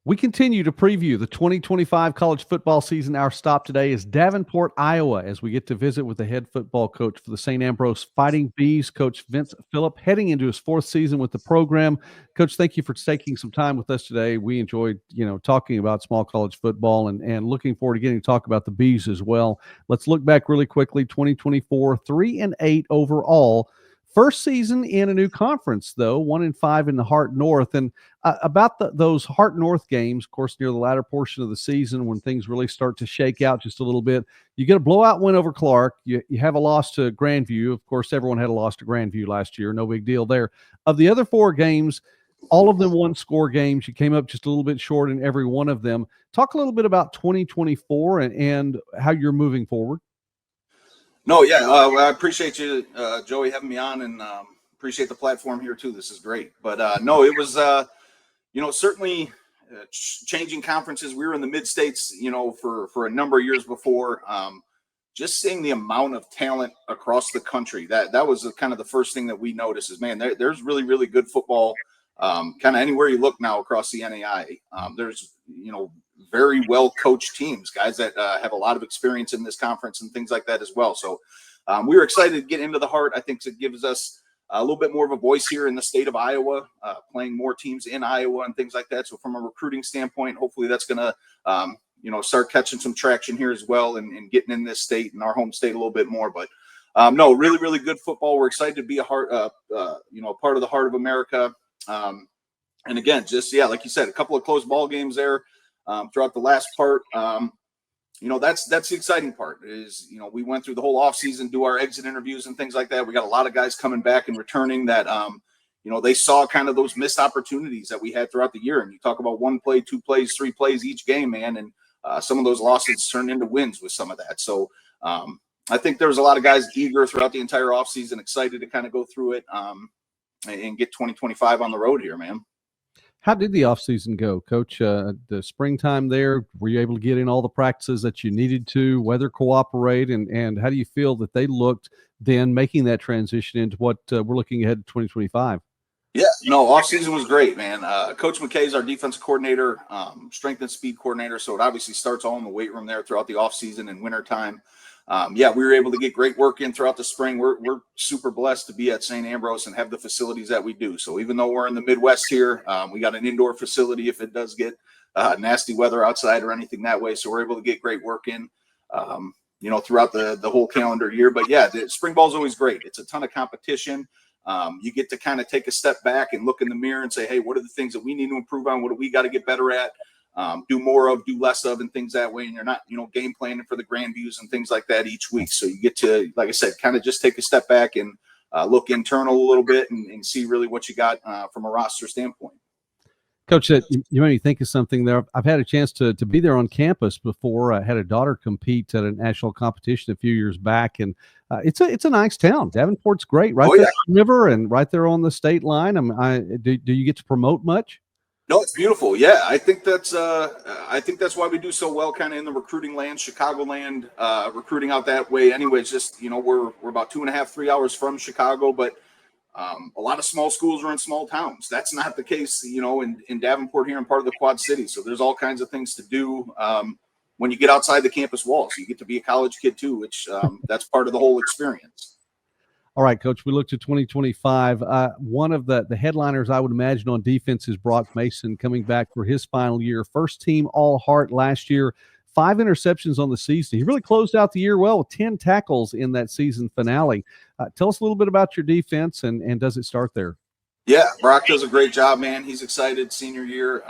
We continue to preview the 2025 college football season. Our stop today is Davenport, Iowa, as we get to visit with the head football coach for the St. Ambrose Fighting Bees, Coach Fillipp, heading into his fourth season with the program. Coach, thank you for taking some time with us today. We enjoyed, talking about small college football and looking forward to getting to talk about the Bees as well. Let's look back really quickly. 2024, 3-8 overall. First season in a new conference, though, 1-5 in the Heart North. And about those Heart North games, of course, near the latter portion of the season when things really start to shake out just a little bit, you get a blowout win over Clark. You have a loss to Grandview. Of course, everyone had a loss to Grandview last year. No big deal there. Of the other four games, all of them one-score games. You came up just a little bit short in every one of them. Talk a little bit about 2024 and how you're moving forward. No, yeah, I appreciate you, Joey, having me on, and appreciate the platform here too. This is great. But no, it was, certainly changing conferences. We were in the mid-states, for a number of years before. Just seeing the amount of talent across the country, that was kind of the first thing that we noticed is, man, there's really, really good football kind of anywhere you look now across the NAIA. There's, very well coached teams, guys that have a lot of experience in this conference and things like that as well. So we were excited to get into the Heart. I think it gives us a little bit more of a voice here in the state of Iowa, playing more teams in Iowa and things like that. So from a recruiting standpoint, hopefully that's going to, start catching some traction here as well and getting in this state and our home state a little bit more. But no, really, really good football. We're excited to be a part of the Heart of America. And again, just, like you said, a couple of close ball games there. Throughout the last part, that's the exciting part is, we went through the whole off season, do our exit interviews and things like that. We got a lot of guys coming back and returning that, they saw kind of those missed opportunities that we had throughout the year. And you talk about 1 play, 2 plays, 3 plays each game, man. And some of those losses turned into wins with some of that. So I think there was a lot of guys eager throughout the entire off season, excited to kind of go through it and get 2025 on the road here, man. How did the offseason go, Coach? The springtime there, were you able to get in all the practices that you needed to, weather cooperate, and how do you feel that they looked then making that transition into what we're looking ahead to 2025? Yeah, no, offseason was great, man. Coach McKay is our defensive coordinator, strength and speed coordinator, so it obviously starts all in the weight room there throughout the offseason and wintertime. We were able to get great work in throughout the spring. We're super blessed to be at St. Ambrose and have the facilities that we do. So even though we're in the Midwest here, we got an indoor facility if it does get nasty weather outside or anything that way. So we're able to get great work in, throughout the whole calendar year. But the spring ball is always great. It's a ton of competition. You get to kind of take a step back and look in the mirror and say, hey, what are the things that we need to improve on? What do we got to get better at? Do more of, do less of, and things that way. And you're not, game planning for the Grandviews and things like that each week. So you get to, like I said, kind of just take a step back and look internal a little bit and see really what you got from a roster standpoint. Coach, you made me think of something there. I've had a chance to be there on campus before. I had a daughter compete at a national competition a few years back, and it's a nice town. Davenport's great, right there on the river and right there on the state line. Do you get to promote much? No, it's beautiful. Yeah, I think that's why we do so well kind of in the recruiting land, Chicagoland, recruiting out that way. Anyways, just, we're about 2.5, 3 hours from Chicago, but a lot of small schools are in small towns. That's not the case, in Davenport here and part of the Quad Cities. So there's all kinds of things to do when you get outside the campus walls. You get to be a college kid too, which that's part of the whole experience. All right, Coach, we look to 2025. One of the headliners I would imagine on defense is Brock Mason coming back for his final year. First team All-Heart last year, 5 interceptions on the season. He really closed out the year well with 10 tackles in that season finale. Tell us a little bit about your defense and does it start there? Yeah, Brock does a great job, man. He's excited, senior year.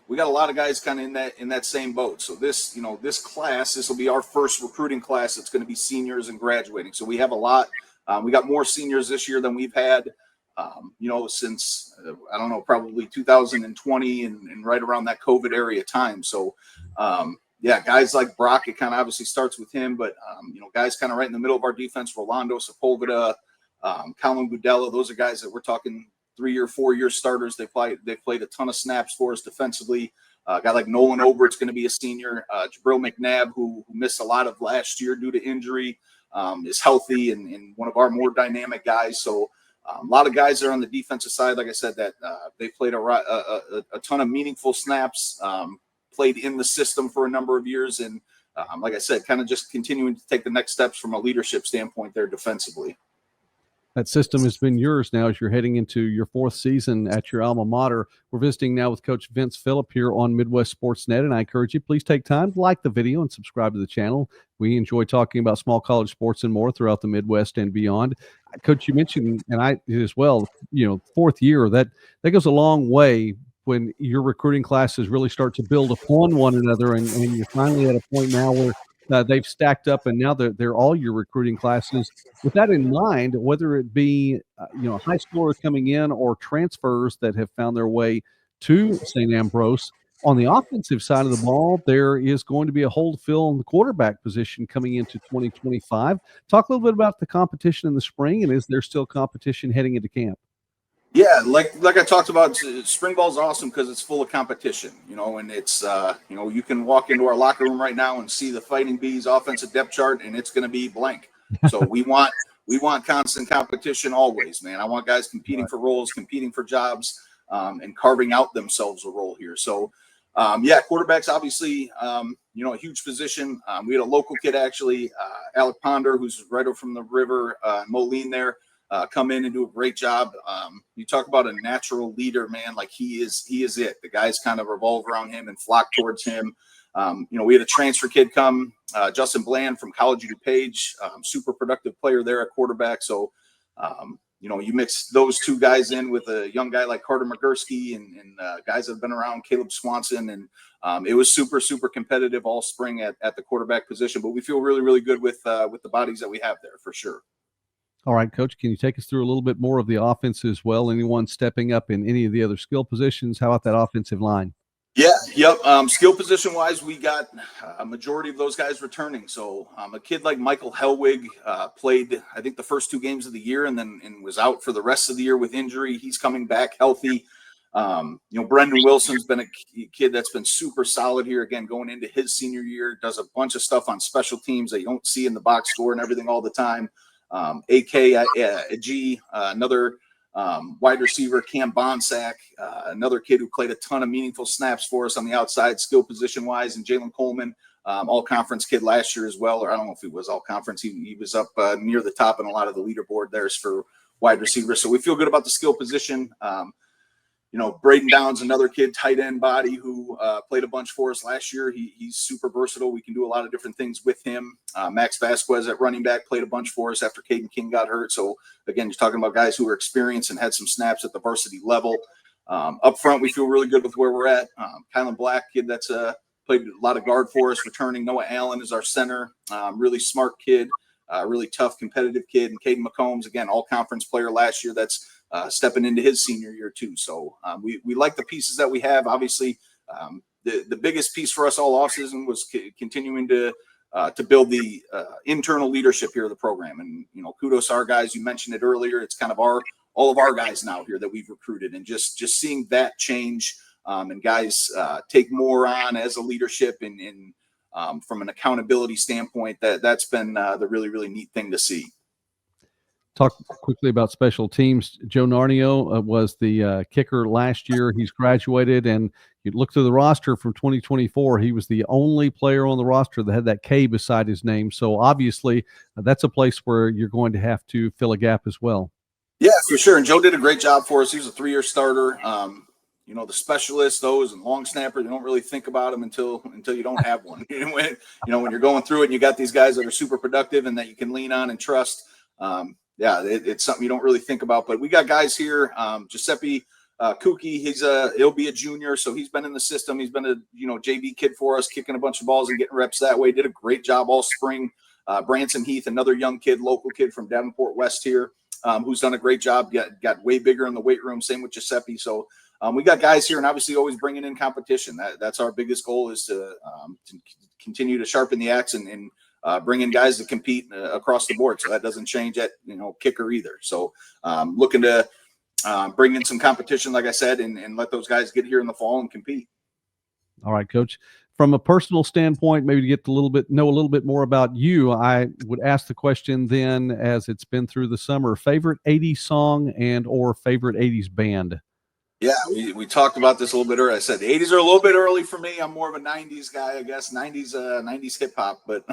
We got a lot of guys kind of in that same boat. So this class, this will be our first recruiting class that's going to be seniors and graduating. So we have a lot. We got more seniors this year than we've had, since, probably 2020 and right around that COVID area time. So, guys like Brock, it kind of obviously starts with him, but, guys kind of right in the middle of our defense, Rolando Sepulveda, Colin Gudella, those are guys that we're talking 3-year, 4-year starters. They played a ton of snaps for us defensively. A guy like Nolan Obert's going to be a senior. Jabril McNabb, who missed a lot of last year due to injury, is healthy and one of our more dynamic guys. So A lot of guys there on the defensive side, like I said, that they played a ton of meaningful snaps, played in the system for a number of years, and like I said, kind of just continuing to take the next steps from a leadership standpoint there defensively. That system has been yours now as you're heading into your 4th season at your alma mater. We're visiting now with Coach Vince Fillipp here on Midwest Sportsnet, and I encourage you, please take time to like the video and subscribe to the channel. We enjoy talking about small college sports and more throughout the Midwest and beyond. Coach, you mentioned, and I as well, 4th year, that goes a long way when your recruiting classes really start to build upon one another, and you're finally at a point now where they've stacked up, and now they're all your recruiting classes. With that in mind, whether it be high schoolers coming in or transfers that have found their way to St. Ambrose, on the offensive side of the ball, there is going to be a hole to fill in the quarterback position coming into 2025. Talk a little bit about the competition in the spring, and is there still competition heading into camp? Yeah, like I talked about, spring ball is awesome because it's full of competition, and it's, you can walk into our locker room right now and see the Fighting Bees offensive depth chart, and it's going to be blank. So we want constant competition always, man. I want guys competing for roles, competing for jobs, and carving out themselves a role here. So, quarterback's obviously, a huge position. We had a local kid, actually, Alec Ponder, who's right over from the river, Moline there. Come in and do a great job. You talk about a natural leader, man. Like he is it. The guys kind of revolve around him and flock towards him. We had a transfer kid come, Justin Bland from College of DuPage, super productive player there at quarterback. So, you mix those two guys in with a young guy like Carter McGursky and guys that have been around, Caleb Swanson, and it was super, super competitive all spring at the quarterback position. But we feel really, really good with the bodies that we have there for sure. All right, Coach, can you take us through a little bit more of the offense as well? Anyone stepping up in any of the other skill positions? How about that offensive line? Yeah, yep. Skill position-wise, we got a majority of those guys returning. So a kid like Michael Hellwig played, I think, the first 2 games of the year and was out for the rest of the year with injury. He's coming back healthy. Brendan Wilson's been a kid that's been super solid here, again, going into his senior year, does a bunch of stuff on special teams that you don't see in the box score and everything all the time. Another wide receiver, Cam Bonsack, another kid who played a ton of meaningful snaps for us on the outside, skill position-wise, and Jalen Coleman, all-conference kid last year as well, or I don't know if he was all-conference. He was up near the top in a lot of the leaderboard there for wide receivers. So we feel good about the skill position. Braden Downs, another kid, tight end body who played a bunch for us last year. He's super versatile. We can do a lot of different things with him. Max Vasquez at running back played a bunch for us after Caden King got hurt. So, again, you're talking about guys who are experienced and had some snaps at the varsity level. Up front, we feel really good with where we're at. Kylan Black, kid that's played a lot of guard for us, returning. Noah Allen is our center. Really smart kid, really tough, competitive kid. And Caden McCombs, again, all-conference player last year that's stepping into his senior year too. So we like the pieces that we have. Obviously, the biggest piece for us all offseason was continuing to build the internal leadership here of the program. And, kudos to our guys. You mentioned it earlier. It's kind of all of our guys now here that we've recruited, and just seeing that change and guys take more on as a leadership and from an accountability standpoint, that's been the really, really neat thing to see. Talk quickly about special teams. Joe Narnio was the kicker last year. He's graduated, and you look through the roster from 2024, he was the only player on the roster that had that K beside his name. So obviously that's a place where you're going to have to fill a gap as well. Yeah, for sure. And Joe did a great job for us. He was a 3-year starter. The specialists, those and long snapper, you don't really think about them until you don't have one. when you're going through it and you got these guys that are super productive and that you can lean on and trust. It's something you don't really think about, but we got guys here. Giuseppe Kuki, he'll be a junior, so he's been in the system. He's been a JV kid for us, kicking a bunch of balls and getting reps that way. Did a great job all spring. Branson Heath, another young kid, local kid from Davenport West here, who's done a great job. Got way bigger in the weight room. Same with Giuseppe. So we got guys here, and obviously always bringing in competition. That's our biggest goal, is to continue to sharpen the axe and bring in guys to compete across the board. So that doesn't change at kicker either. So looking to bring in some competition, like I said, and let those guys get here in the fall and compete. All right, Coach. from a personal standpoint, maybe to get know a little bit more about you, I would ask the question then, as it's been through the summer, favorite 80s song and or favorite 80s band? Yeah, we talked about this a little bit earlier. I said the 80s are a little bit early for me. I'm more of a 90s guy, I guess. 90s hip hop, but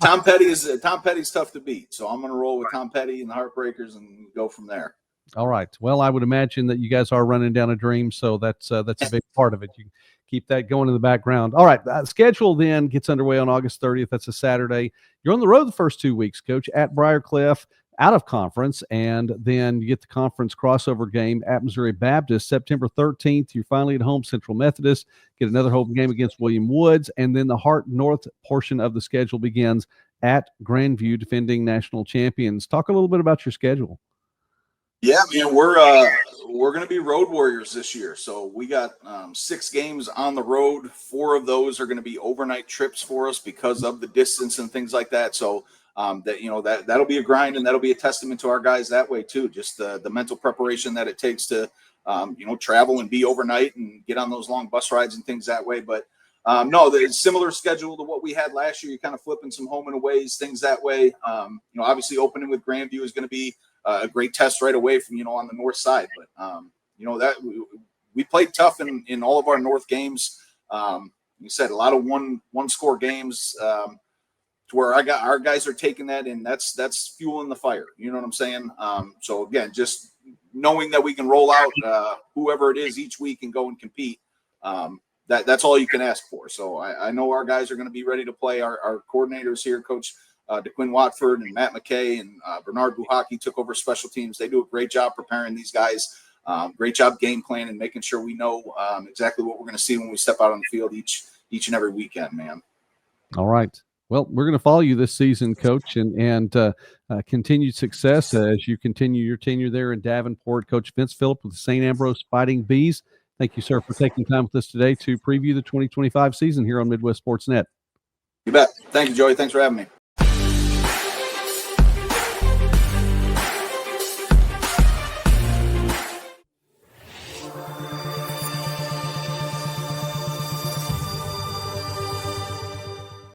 Tom Petty's tough to beat. So I'm going to roll with Tom Petty and the Heartbreakers and go from there. All right. Well, I would imagine that you guys are running down a dream, so that's a big part of it. You keep that going in the background. All right. Schedule then gets underway on August 30th. That's a Saturday. You're on the road the first 2 weeks, Coach, at Briarcliff, out of conference, and then you get the conference crossover game at Missouri Baptist. September 13th, you're finally at home, Central Methodist. Get another home game against William Woods, and then the Hart North portion of the schedule begins at Grandview, defending national champions. Talk a little bit about your schedule. Yeah, man, we're going to be road warriors this year. So we got 6 games on the road. 4 of those are going to be overnight trips for us because of the distance and things like that. So that'll be a grind, and that'll be a testament to our guys that way too. Just the mental preparation that it takes to travel and be overnight and get on those long bus rides and things that way. But no, the similar schedule to what we had last year. You're kind of flipping some home and aways, things that way. Obviously opening with Grandview is going to be a great test right away from, on the north side. But, that we played tough in all of our north games. You said a lot of one score games to where our guys are taking that, and that's fueling the fire. You know what I'm saying? So again, just knowing that we can roll out whoever it is each week and go and compete. That's all you can ask for. So I know our guys are going to be ready to play. Our coordinators here, Coach DeQuinn Watford and Matt McKay and Bernard Buhaki took over special teams. They do a great job preparing these guys. Great job game planning, making sure we know exactly what we're going to see when we step out on the field each and every weekend, man. All right. Well, we're going to follow you this season, Coach, and continued success as you continue your tenure there in Davenport. Coach Vince Fillipp with the St. Ambrose Fighting Bees. Thank you, sir, for taking time with us today to preview the 2025 season here on Midwest Sports Net. You bet. Thank you, Joey. Thanks for having me.